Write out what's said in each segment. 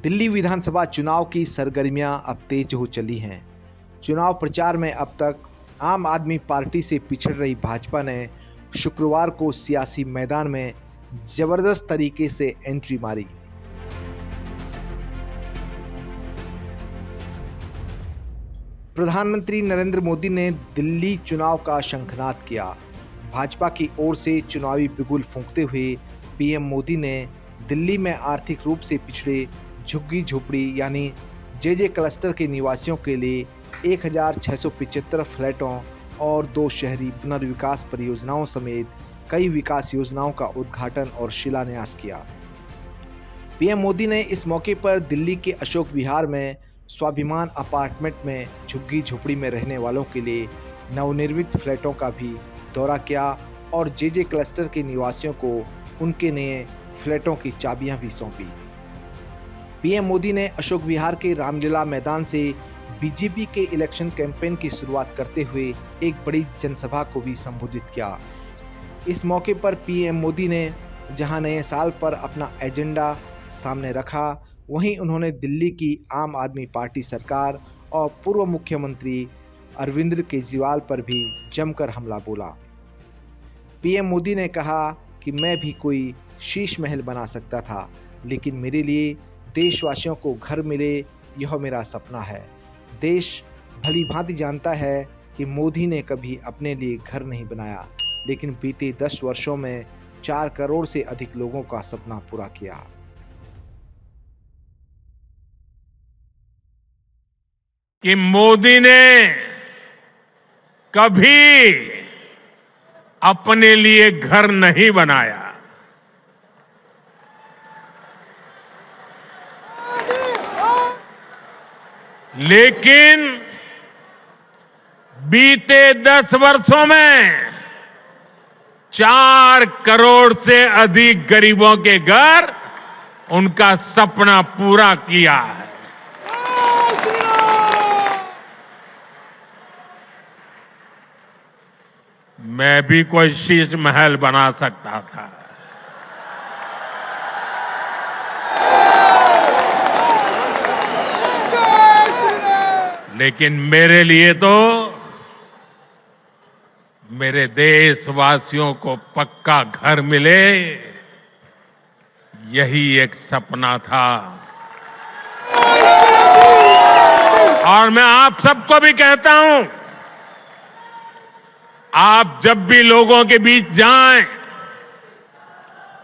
दिल्ली विधानसभा चुनाव की सरगर्मियां अब तेज हो चली हैं। चुनाव प्रचार में अब तक आम आदमी पार्टी से पिछड़ रही भाजपा ने शुक्रवार को सियासी मैदान में जबरदस्त तरीके से एंट्री मारी। प्रधानमंत्री नरेंद्र मोदी ने दिल्ली चुनाव का शंखनाद किया। भाजपा की ओर से चुनावी बिगुल फूंकते हुए पीएम मोदी ने दिल्ली में आर्थिक रूप से पिछड़े झुग्गी झोपड़ी यानी जेजे क्लस्टर के निवासियों के लिए 1675 फ्लैटों और 2 शहरी पुनर्विकास परियोजनाओं समेत कई विकास योजनाओं का उद्घाटन और शिलान्यास किया। पीएम मोदी ने इस मौके पर दिल्ली के अशोक विहार में स्वाभिमान अपार्टमेंट में झुग्गी झोपड़ी में रहने वालों के लिए नवनिर्मित फ्लैटों का भी दौरा किया और जेजे क्लस्टर के निवासियों को उनके नए फ्लैटों की चाबियां भी सौंपी। पीएम मोदी ने अशोक विहार के रामलीला मैदान से बीजेपी के इलेक्शन कैंपेन की शुरुआत करते हुए एक बड़ी जनसभा को भी संबोधित किया। इस मौके पर पीएम मोदी ने जहां नए साल पर अपना एजेंडा सामने रखा, वहीं उन्होंने दिल्ली की आम आदमी पार्टी सरकार और पूर्व मुख्यमंत्री अरविंद केजरीवाल पर भी जमकर हमला बोला। पीएम मोदी ने कहा कि मैं भी कोई शीश महल बना सकता था, लेकिन मेरे लिए देशवासियों को घर मिले यह मेरा सपना है। देश भली भांति जानता है कि मोदी ने कभी अपने लिए घर नहीं बनाया, लेकिन बीते 10 वर्षों में 4 करोड़ से अधिक लोगों का सपना पूरा किया। कि मोदी ने कभी अपने लिए घर नहीं बनाया, लेकिन बीते 10 वर्षों में 4 करोड़ से अधिक गरीबों के घर उनका सपना पूरा किया है। मैं भी कोई शीश महल बना सकता था, लेकिन मेरे लिए तो मेरे देशवासियों को पक्का घर मिले, यही एक सपना था। और मैं आप सबको भी कहता हूं, आप जब भी लोगों के बीच जाएं,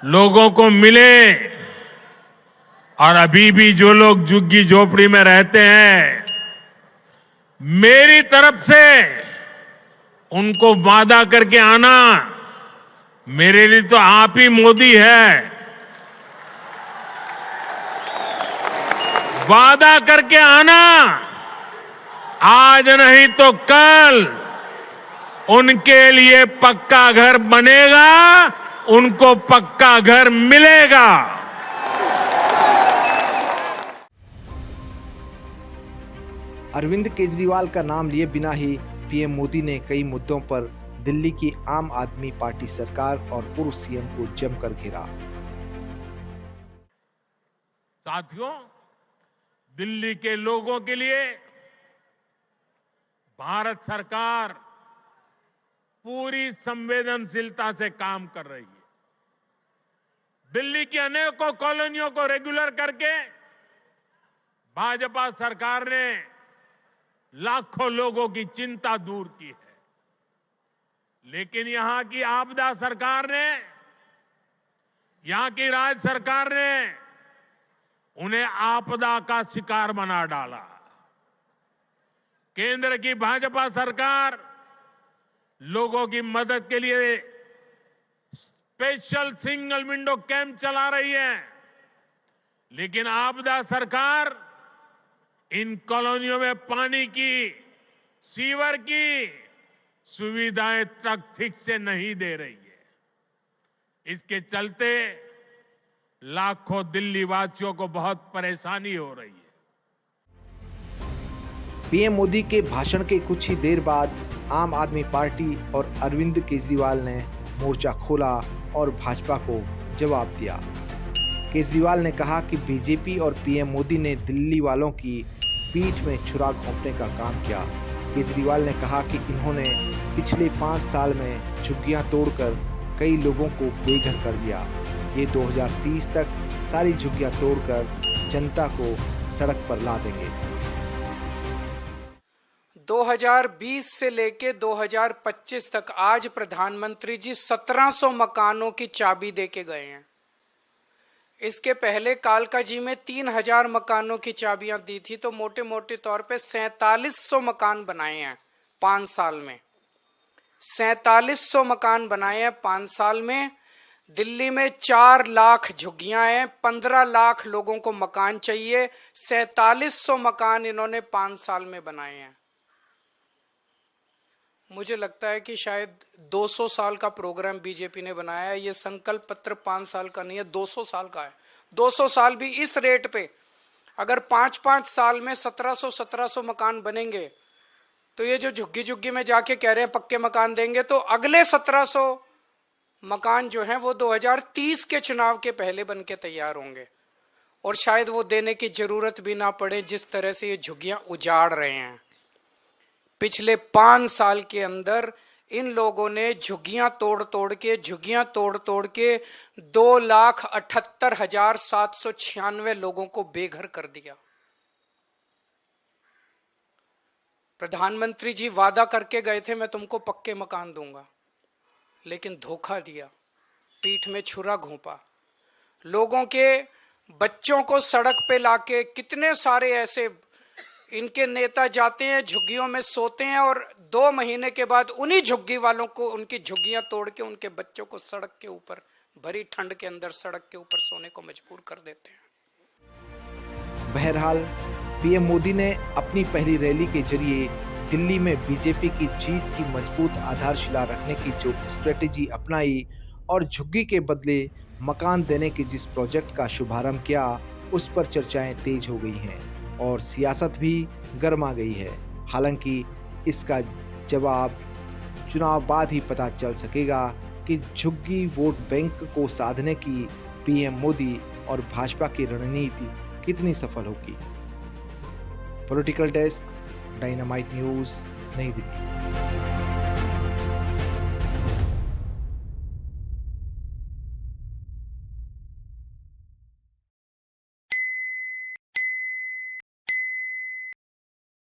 लोगों को मिले, और अभी भी जो लोग झुग्गी झोपड़ी में रहते हैं, मेरी तरफ से उनको वादा करके आना, मेरे लिए तो आप ही मोदी है। वादा करके आना, आज नहीं तो कल उनके लिए पक्का घर बनेगा, उनको पक्का घर मिलेगा। अरविंद केजरीवाल का नाम लिए बिना ही पीएम मोदी ने कई मुद्दों पर दिल्ली की आम आदमी पार्टी सरकार और पूर्व सीएम को जमकर घेरा। साथियों, दिल्ली के लोगों के लिए भारत सरकार पूरी संवेदनशीलता से काम कर रही है। दिल्ली की अनेकों कॉलोनियों को रेगुलर करके भाजपा सरकार ने लाखों लोगों की चिंता दूर की है, लेकिन यहां की आपदा सरकार ने, यहां की राज्य सरकार ने उन्हें आपदा का शिकार बना डाला। केंद्र की भाजपा सरकार लोगों की मदद के लिए स्पेशल सिंगल विंडो कैंप चला रही है, लेकिन आपदा सरकार इन कॉलोनियों में पानी की, सीवर की सुविधाएं तक ठीक से नहीं दे रही है। इसके चलते लाखों दिल्ली वासियों को बहुत परेशानी हो रही है। पीएम मोदी के भाषण के कुछ ही देर बाद आम आदमी पार्टी और अरविंद केजरीवाल ने मोर्चा खोला और भाजपा को जवाब दिया। केजरीवाल ने कहा कि बीजेपी और पीएम मोदी ने दिल्ली वालों की पीठ में छुरा घोंपने का काम किया। केजरीवाल ने कहा कि इन्होंने पिछले 5 साल में झुग्गियां तोड़कर कई लोगों को बेघर कर दिया। ये 2030 तक सारी झुग्गियां तोड़कर जनता को सड़क पर ला देंगे। 2020 से लेके 2025 तक आज प्रधानमंत्री जी 1700 मकानों की चाबी देके गए हैं। इसके पहले कालका जी में 3000 मकानों की चाबियां दी थी, तो मोटे मोटे तौर पे 4700 मकान बनाए हैं 5 साल में। 4700 मकान बनाए हैं 5 साल में। दिल्ली में 4 लाख झुग्गियां हैं, 15 लाख लोगों को मकान चाहिए। 4700 मकान इन्होंने 5 साल में बनाए हैं। मुझे लगता है कि शायद 200 साल का प्रोग्राम बीजेपी ने बनाया है। ये संकल्प पत्र 5 साल का नहीं है, 200 साल का है। 200 साल भी इस रेट पे अगर 5-5 साल में 1700 मकान बनेंगे, तो ये जो झुग्गी झुग्गी में जाके कह रहे हैं पक्के मकान देंगे, तो अगले 1700 मकान जो हैं वो 2030 के चुनाव के पहले बन के तैयार होंगे। और शायद वो देने की जरूरत भी ना पड़े, जिस तरह से ये झुग्गियां उजाड़ रहे हैं। पिछले 5 साल के अंदर इन लोगों ने झुग्गियां तोड़ तोड़ के 2,78,796 लोगों को बेघर कर दिया। प्रधानमंत्री जी वादा करके गए थे मैं तुमको पक्के मकान दूंगा, लेकिन धोखा दिया, पीठ में छुरा घोंपा। लोगों के बच्चों को सड़क पे लाके, कितने सारे ऐसे इनके नेता जाते हैं झुग्गियों में सोते हैं और 2 महीने के बाद उन्हीं झुग्गी वालों को उनकी झुग्गियां तोड़ के उनके बच्चों को सड़क के ऊपर, भरी ठंड के अंदर सड़क के ऊपर सोने को मजबूर कर देते हैं। बहरहाल पीएम मोदी ने अपनी पहली रैली के जरिए दिल्ली में बीजेपी की जीत की मजबूत आधारशिला रखने की जो स्ट्रेटेजी अपनाई और झुग्गी के बदले मकान देने के जिस प्रोजेक्ट का शुभारंभ किया, उस पर चर्चाएं तेज हो गई हैं और सियासत भी गर्मा गई है। हालांकि इसका जवाब चुनाव बाद ही पता चल सकेगा कि झुग्गी वोट बैंक को साधने की पीएम मोदी और भाजपा की रणनीति कितनी सफल होगी। पॉलिटिकल डेस्क, डायनामाइट न्यूज़, नई दिल्ली।